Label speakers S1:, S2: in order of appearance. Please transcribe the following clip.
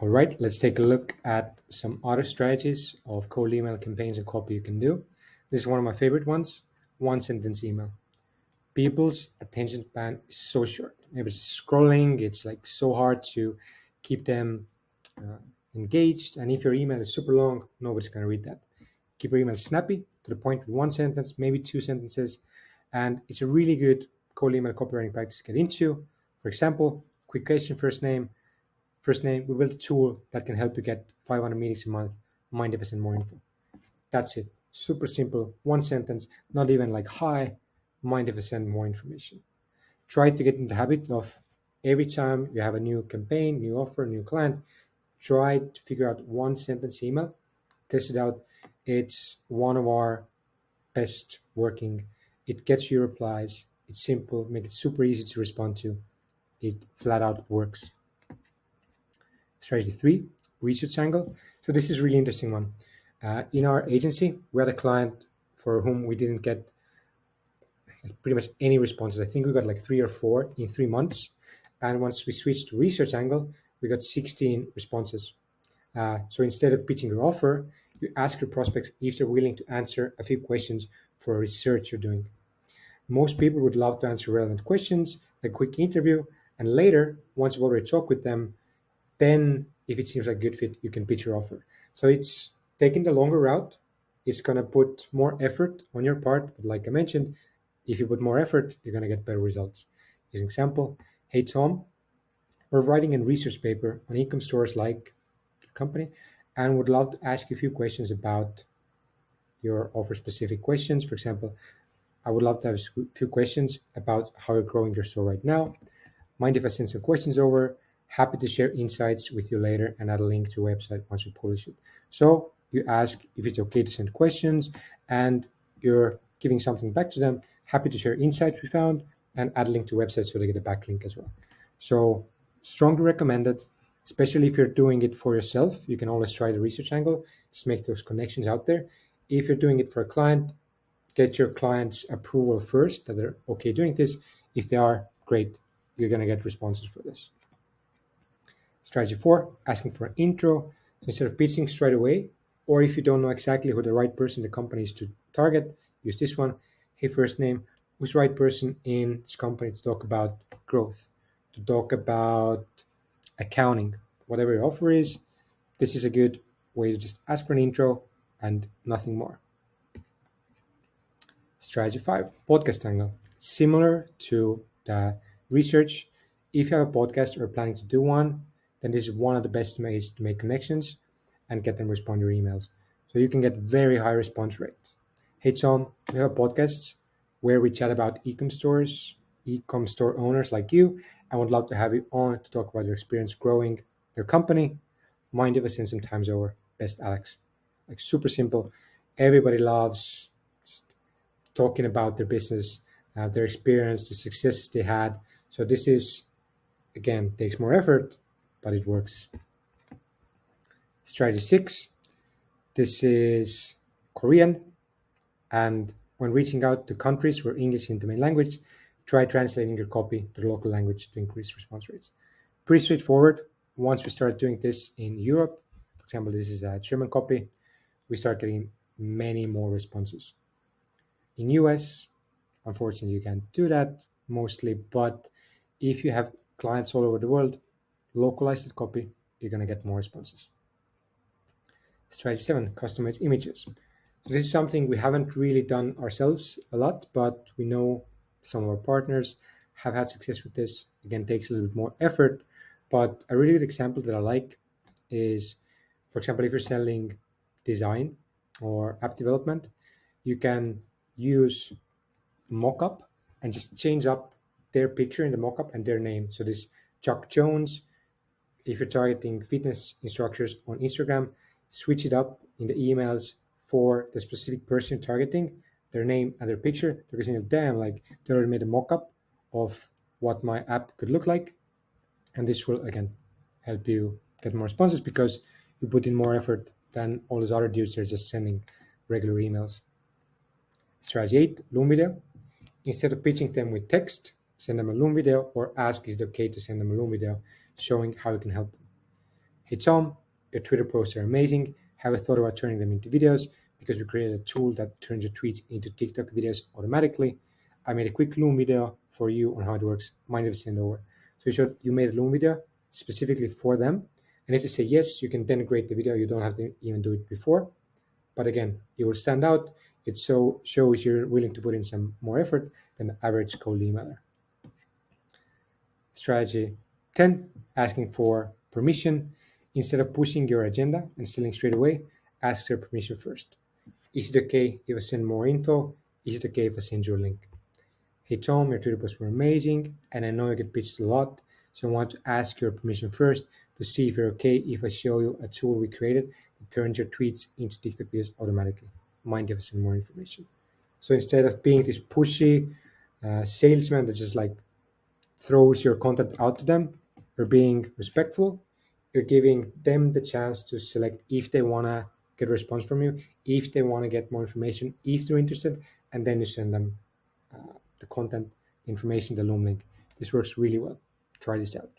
S1: All right, let's take a look at some other strategies of cold email campaigns and copy you can do. This is one of my favorite ones, one sentence email. People's attention span is so short. Maybe it's scrolling, it's like so hard to keep them uh, engaged. And if your email is super long, nobody's going to read that. Keep your email snappy, to the point with one sentence, maybe two sentences. And it's a really good cold email copywriting practice to get into. For example, quick question, first name. We built a tool that can help you get 500 meetings a month. Mind if I send more info? That's it. Super simple. One sentence, not even like, hi, mind if I send more information? Try to get in the habit of every time you have a new campaign, new offer, new client, try to figure out one sentence email, test it out. It's one of our best working. It gets you replies. It's simple, make it super easy to respond to. It flat out works. Strategy 3, research angle. So this is a really interesting one. In our agency, we had a client for whom we didn't get pretty much any responses. I think we got like 3 or 4 in 3 months. And once we switched to research angle, we got 16 responses. So instead of pitching your offer, you ask your prospects if they're willing to answer a few questions for research you're doing. Most people would love to answer relevant questions, a quick interview, and later, once you've already talked with them, then if it seems like a good fit, you can pitch your offer. So it's taking the longer route. It's going to put more effort on your part. But like I mentioned, if you put more effort, you're going to get better results. Here's an example. Hey, Tom, we're writing a research paper on e-com stores like your company and would love to ask you a few questions about your offer specific questions. For example, I would love to have a few questions about how you're growing your store right now. Mind if I send some questions over? Happy to share insights with you later and add a link to your website once you publish it. So you ask if it's okay to send questions and you're giving something back to them. Happy to share insights we found and add a link to website so they get a backlink as well. So strongly recommended, especially if you're doing it for yourself. You can always try the research angle, just make those connections out there. If you're doing it for a client, get your client's approval first that they're okay doing this. If they are, great, you're going to get responses for this. Strategy 4, asking for an intro. So instead of pitching straight away, or if you don't know exactly who the right person in the company is to target, use this one. Hey, first name, who's the right person in this company to talk about growth, to talk about accounting, whatever your offer is. This is a good way to just ask for an intro and nothing more. Strategy 5, podcast angle. Similar to the research, if you have a podcast or are planning to do one, then this is one of the best ways to make connections and get them respond to your emails. So you can get very high response rate. Hey Tom, we have podcasts where we chat about e-com stores, e-com store owners like you, and would love to have you on to talk about your experience growing your company. Mind if I send some times over? Best Alex. Like super simple. Everybody loves talking about their business, their experience, the successes they had. So this is, again, takes more effort, but it works. Strategy 6, this is Korean. And when reaching out to countries where English is the main language, try translating your copy to the local language to increase response rates. Pretty straightforward. Once we start doing this in Europe, for example, this is a German copy, we start getting many more responses. In US, unfortunately, you can't do that mostly, but if you have clients all over the world, localize the copy, you're going to get more responses. Strategy 7, customize images. So this is something we haven't really done ourselves a lot, but we know some of our partners have had success with this. Again, takes a little bit more effort, but a really good example that I like is, for example, if you're selling design or app development, you can use mockup and just change up their picture in the mockup and their name. So this Chuck Jones, if you're targeting fitness instructors on Instagram, switch it up in the emails for the specific person targeting, their name and their picture. They're going to damn, like they already made a mockup of what my app could look like. And this will, again, help you get more responses because you put in more effort than all those other dudes that are just sending regular emails. Strategy 8, Loom video. Instead of pitching them with text, send them a Loom video or ask is it okay to send them a Loom video showing how you can help them. Hey Tom, your Twitter posts are amazing. Have a thought about turning them into videos? Because we created a tool that turns your tweets into TikTok videos automatically. I made a quick Loom video for you on how it works. Mind if I send over? So you made a Loom video specifically for them. And if they say yes, you can then create the video. You don't have to even do it before. But again, you will stand out. It shows you're willing to put in some more effort than the average cold emailer. Strategy 10, asking for permission. Instead of pushing your agenda and selling straight away, ask their permission first. Is it okay if I send more info? Is it okay if I send you a link? Hey Tom, your Twitter posts were amazing, and I know you get pitched a lot, so I want to ask your permission first to see if you're okay if I show you a tool we created that turns your tweets into TikTok videos automatically. Mind if I send more information? So instead of being this pushy salesman that just like throws your content out to them, you're being respectful. You're giving them the chance to select if they want to get a response from you, if they want to get more information, if they're interested, and then you send them the content, the information, the Loom link. This works really well. Try this out.